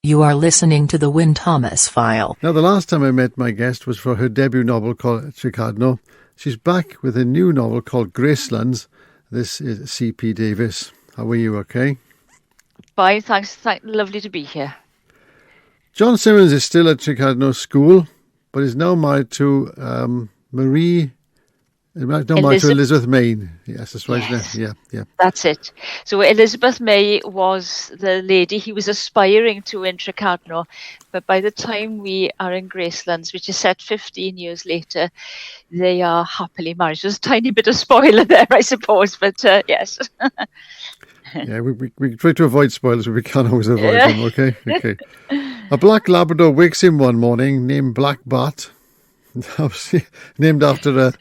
You are listening to the Wyn Thomas File. Now, the last time I met my guest was for her debut novel called Tricadno. She's back with a new novel called Gracelands. This is C P Davies. How are you, okay? Fine, thanks. Lovely to be here. John Simmonds is still at Tricadno School, but is now married to Elizabeth Main. Yes, that's right. Yes. Yeah. That's it. So Elizabeth May was the lady he was aspiring to in Tricadno, but by the time we are in Gracelands, which is set 15 years later, they are happily married. There's a tiny bit of spoiler there, I suppose, but yes. Yeah, we try to avoid spoilers, but we can't always avoid them, okay? Okay. A black Labrador wakes him one morning named Black Bat, named after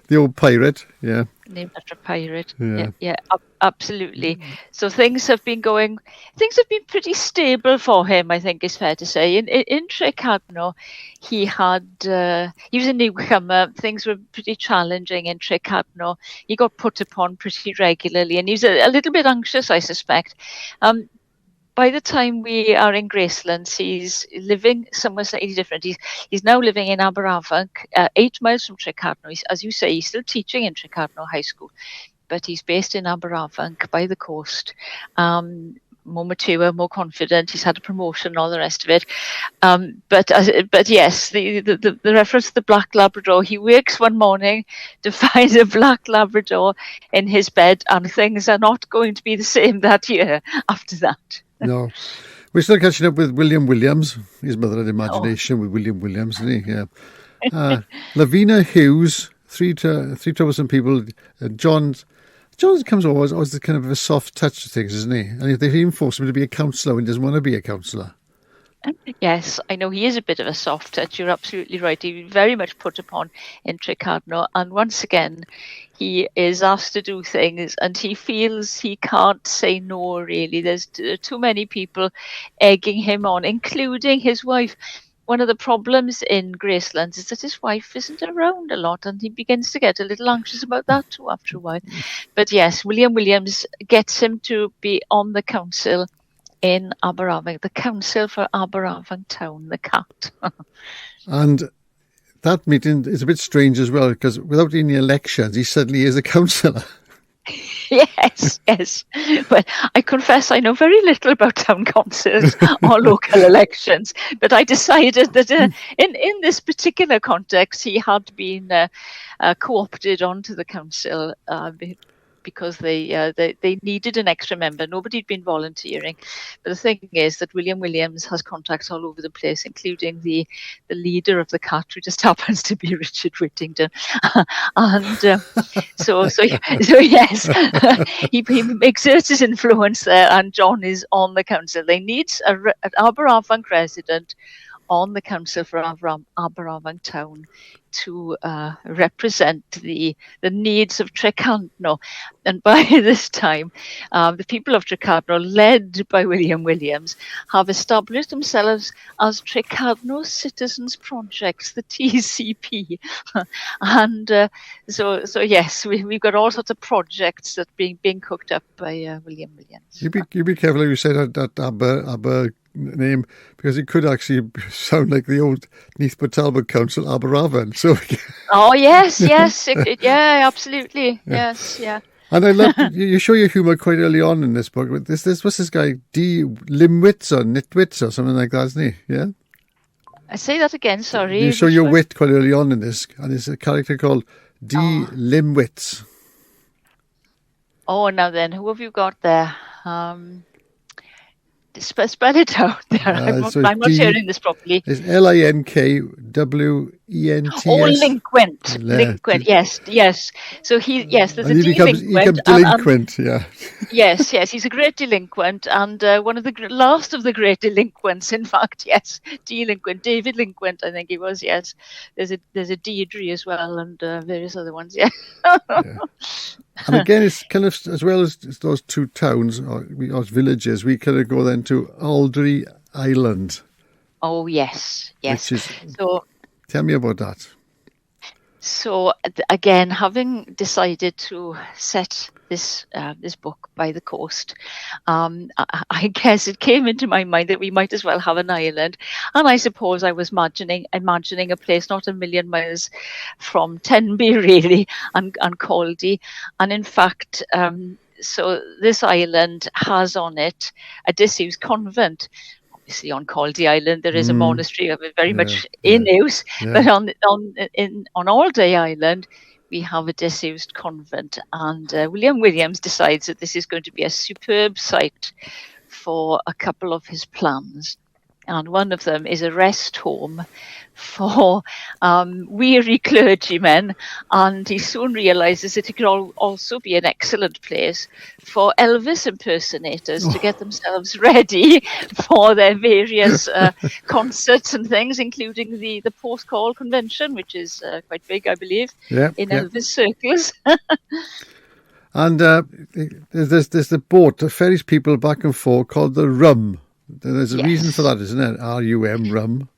the old pirate, yeah. Named after a pirate. Yeah. Absolutely. So things have been pretty stable for him, I think it's fair to say. In Tricadno, he was a newcomer. Things were pretty challenging in Tricadno. He got put upon pretty regularly, and he was a little bit anxious, I suspect. By the time we are in Gracelands, he's living somewhere slightly different. He's now living in Aberavon, 8 miles from Tricadno. As you say, he's still teaching in Tricadno High School, but he's based in Aberavon by the coast. More mature, more confident. He's had a promotion, all the rest of it. But yes, the reference to the black Labrador. He wakes one morning to find a black Labrador in his bed, and things are not going to be the same that year after that. No. We're still catching up with William Williams. His mother had imagination with William Williams, isn't he? Yeah. Lavina Hughes, three troublesome people. John comes always with kind of a soft touch to things, isn't he? And they even force him to be a counsellor when he doesn't want to be a counsellor. Yes, I know he is a bit of a soft touch. You're absolutely right. He very much put upon in Tricadno, and once again, he is asked to do things, and he feels he can't say no. Really, there's too many people egging him on, including his wife. One of the problems in Gracelands is that his wife isn't around a lot, and he begins to get a little anxious about that too after a while. But yes, William Williams gets him to be on the council in Aberavon, the council for Aberavon Town, the CAT. And that meeting is a bit strange as well, because without any elections, he suddenly is a councillor. Yes. Well, I confess I know very little about town councils or local elections, but I decided that in this particular context, he had been co-opted onto the council because they needed an extra member. Nobody had been volunteering. But the thing is that William Williams has contacts all over the place, including the leader of the CAT, who just happens to be Richard Whittington. And so yes, he exerts his influence there, and John is on the council. They need an Aberavon resident on the council for Aberavon Town to represent the needs of Tricadno. And by this time, the people of Tricadno, led by William Williams, have established themselves as Tricadno Citizens Projects, the TCP. And so yes, we've got all sorts of projects that are being cooked up by William Williams. You be careful how you say that Aber name, because it could actually sound like the old Neathport Talbot Council, Aberavon. So. Oh yes, yeah, absolutely, yes, yeah. And I love you show your humour quite early on in this book. What's this guy D. Limwits or Nitwits or something like that, isn't he? Yeah. I say that again. Sorry. You show your wit quite early on in this, and there's a character called D. Limwits. Oh, now then, who have you got there? Spell it out there. I'm not hearing this properly. It's Linkwent. Oh, Linkwent. Yes. So there's a delinquent. He becomes delinquent, yeah. Yes, he's a great delinquent, and one of the last of the great delinquents, in fact, yes, delinquent, David Linkwent, I think he was, yes. There's a Deirdre as well, and various other ones, yeah. And again, it's kind of, as well as those two towns, or villages, we kind of go then to Aldry Island. Oh, yes. Tell me about that. So, again, having decided to set this book by the coast, I guess it came into my mind that we might as well have an island, and I suppose I was imagining a place not a million miles from Tenby, really, and Caldy, and in fact. So this island has on it a disused convent. Obviously, on Caldy Island there is a monastery of it very much in use, but on Allday Island we have a disused convent, and William Williams decides that this is going to be a superb site for a couple of his plans. And one of them is a rest home for weary clergymen, and he soon realizes that it could also be an excellent place for Elvis impersonators to get themselves ready for their various concerts and things, including the Porthcawl Convention, which is quite big, I believe, in Elvis circles. And there's the boat that ferries people back and forth called the Rum. There's a reason for that, isn't it? R-U-M, Rum.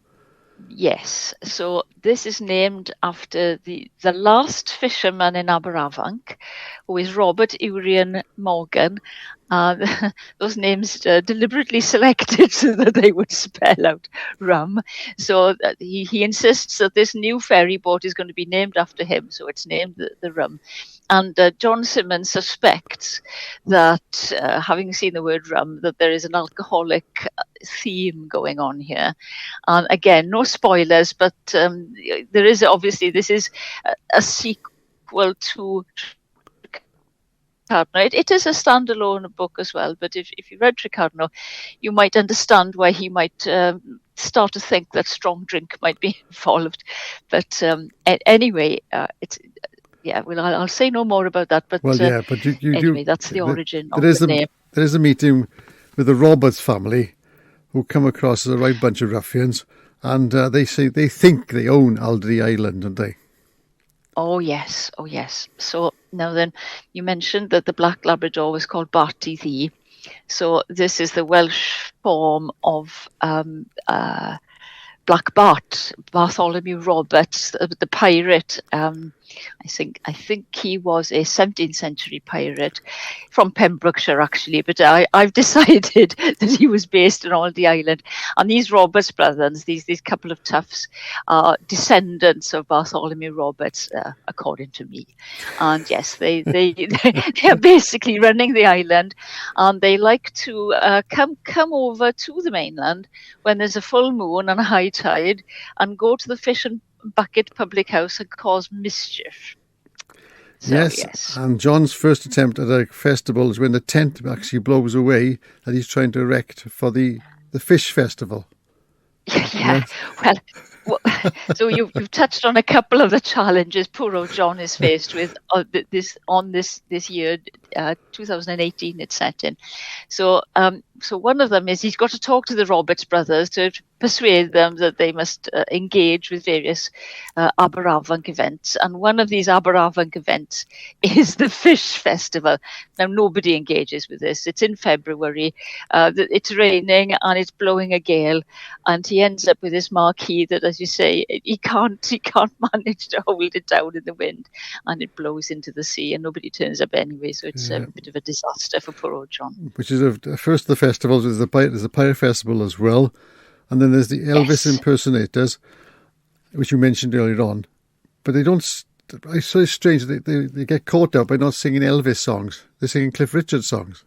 Yes. So this is named after the last fisherman in Aberafunk, who is Robert Urian Morgan. Those names deliberately selected so that they would spell out rum. So he insists that this new ferry boat is going to be named after him. So it's named the Rum. And John Simmonds suspects that, having seen the word rum, that there is an alcoholic theme going on here. And again, no spoilers, but there is obviously, this is a sequel to Tricarno. It is a standalone book as well, but if you read Tricarno, you might understand why he might start to think that strong drink might be involved. But anyway, it's... Yeah, well, I'll say no more about that. But anyway, that's the origin of the name. There is a meeting with the Roberts family, who come across as a right bunch of ruffians, and they say they think they own Alderley Island, don't they? Oh yes. So now then, you mentioned that the black Labrador was called Barty Thee. So this is the Welsh form of Black Bart, Bartholomew Roberts, the pirate. I think he was a 17th century pirate from Pembrokeshire, actually, but I've decided that he was based on Alderley Island. And these Roberts brothers, these couple of toughs, are descendants of Bartholomew Roberts, according to me. And yes, they are basically running the island, and they like to come over to the mainland when there's a full moon and a high tide, and go to the Fish and Bucket public house and cause mischief. So, yes, and John's first attempt at a festival is when the tent actually blows away that he's trying to erect for the fish festival. Yeah. Well, so you've touched on a couple of the challenges poor old John is faced with this year, 2018. It's set in. So one of them is he's got to talk to the Roberts brothers to persuade them that they must engage with various Aberafunk events. And one of these Aberafunk events is the Fish Festival. Now, nobody engages with this. It's in February. It's raining and it's blowing a gale. And he ends up with this marquee that, as you say, he can't manage to hold it down in the wind. And it blows into the sea and nobody turns up anyway. So it's a bit of a disaster for poor old John. Which is first the festivals. There's the Pirate Festival as well. And then there's the Elvis impersonators, which you mentioned earlier on. But they don't... It's so strange. They get caught up by not singing Elvis songs. They're singing Cliff Richard songs.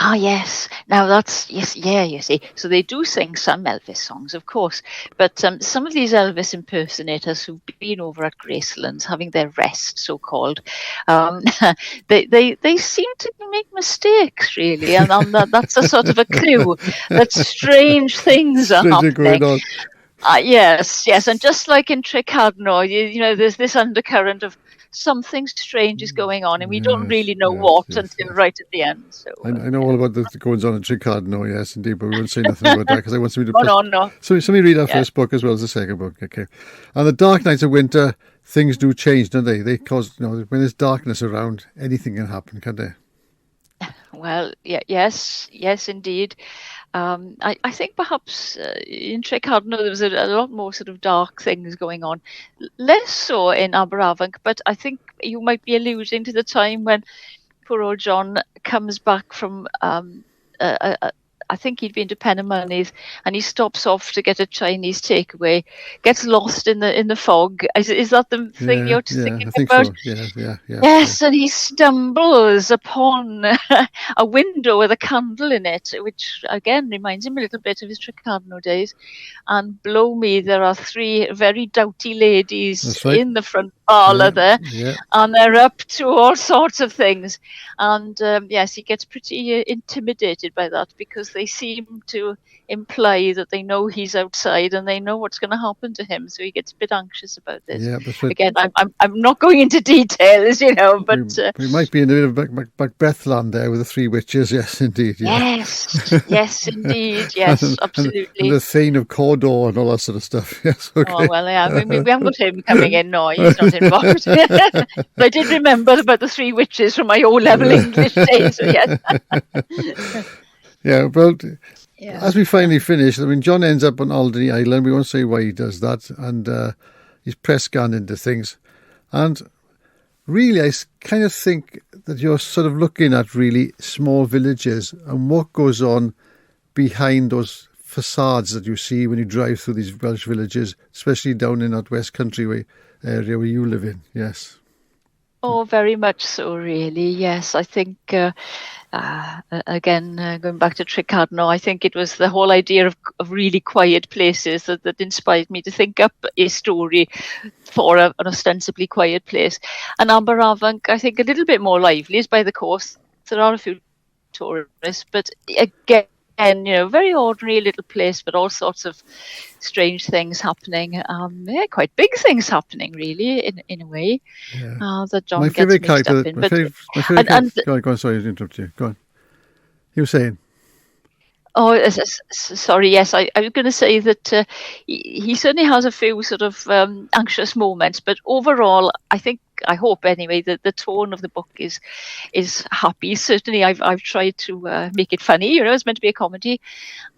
Ah, yes. Now that's, yes, yeah, you see. So they do sing some Elvis songs, of course. But some of these Elvis impersonators who've been over at Gracelands having their rest, so-called, they seem to make mistakes, really. And that's a sort of a clue that strange things are happening. Going on. Yes. And just like in Tricarno, you know, there's this undercurrent of something strange is going on, and we don't really know what until right at the end. So I know all about the goings on in Tricarno, yes, indeed, but we won't say nothing about that because I want somebody to... No. So let me read our first book as well as the second book, okay? And the dark nights of winter, things do change, don't they? They cause, when there's darkness around, anything can happen, can't they? Well, yes, indeed. I think perhaps in Tricarno there was a lot more sort of dark things going on. Less so in Aberafunk, but I think you might be alluding to the time when poor old John comes back from I think he'd been to Pennymoney's, and he stops off to get a Chinese takeaway, gets lost in the fog. Is that the thing you're thinking I think about? so. Yeah. Yes, and he stumbles upon a window with a candle in it, which again reminds him a little bit of his Tricardno days. And blow me, there are 3 very doughty ladies in the front parlour there, and they're up to all sorts of things. And yes, he gets pretty intimidated by that, because they seem to imply that they know he's outside and they know what's going to happen to him. So he gets a bit anxious about this. Yeah, that's right. Again, I'm not going into details, but we might be in a bit of Macbeth land there with the 3 witches. Yes, indeed. Yeah. Yes, indeed. Yes, absolutely. And the Thane of Cawdor and all that sort of stuff. Yes. Okay. Oh well, yeah. We haven't got him coming in. No, he's not involved. But I did remember about the 3 witches from my O-level English days. So yes. Yeah, well, as we finally finish, I mean, John ends up on Alderney Island. We won't say why he does that. And he's press scanned into things. And really, I kind of think that you're sort of looking at really small villages and what goes on behind those facades that you see when you drive through these Welsh villages, especially down in that West Country area where you live in. Yes. Oh, very much so, really. Yes, I think, again, going back to Tricardno, I think it was the whole idea of really quiet places that inspired me to think up a story for an ostensibly quiet place. And Aberafan, I think, a little bit more lively, is by the coast. There are a few tourists, but again, very ordinary little place, but all sorts of strange things happening. Quite big things happening, really, in a way. Yeah. That John gets mixed up in. My favourite character. Go on, sorry to interrupt you. Go on. You were saying? Oh, sorry. Yes, I was going to say that he certainly has a few sort of anxious moments, but overall, I hope anyway, that the tone of the book is happy. Certainly, I've tried to make it funny. It's meant to be a comedy,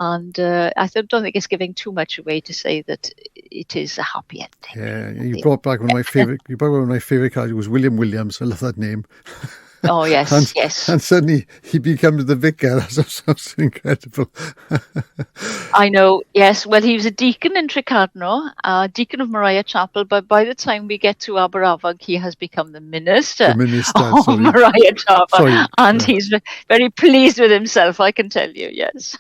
and I don't think it's giving too much away to say that it is a happy ending. Yeah, you brought back one of my favourite. You brought back one of my favourite characters. Was William Williams. I love that name. Oh yes, yes. And suddenly he becomes the vicar. That's incredible. I know. Yes. Well, he was a deacon in Tricardno, deacon of Maria Chapel. But by the time we get to Aberafan, he has become the minister of Maria Chapel, and he's very pleased with himself. I can tell you. Yes.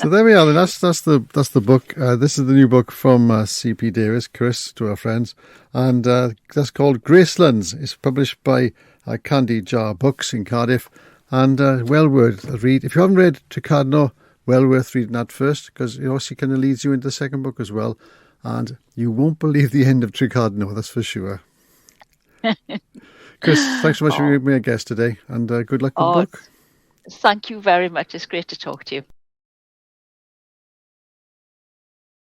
So there we are. And that's the book. This is the new book from C P Davies, Chris, to our friends, and that's called Gracelands. It's published by Candy Jar Books in Cardiff, and well worth a read. If you haven't read Tricardno, well worth reading that first, because it also kind of leads you into the second book as well, and you won't believe the end of Tricardno, that's for sure. Chris, thanks so much for being a guest today, and good luck with the book. Thank you very much. It's great to talk to you.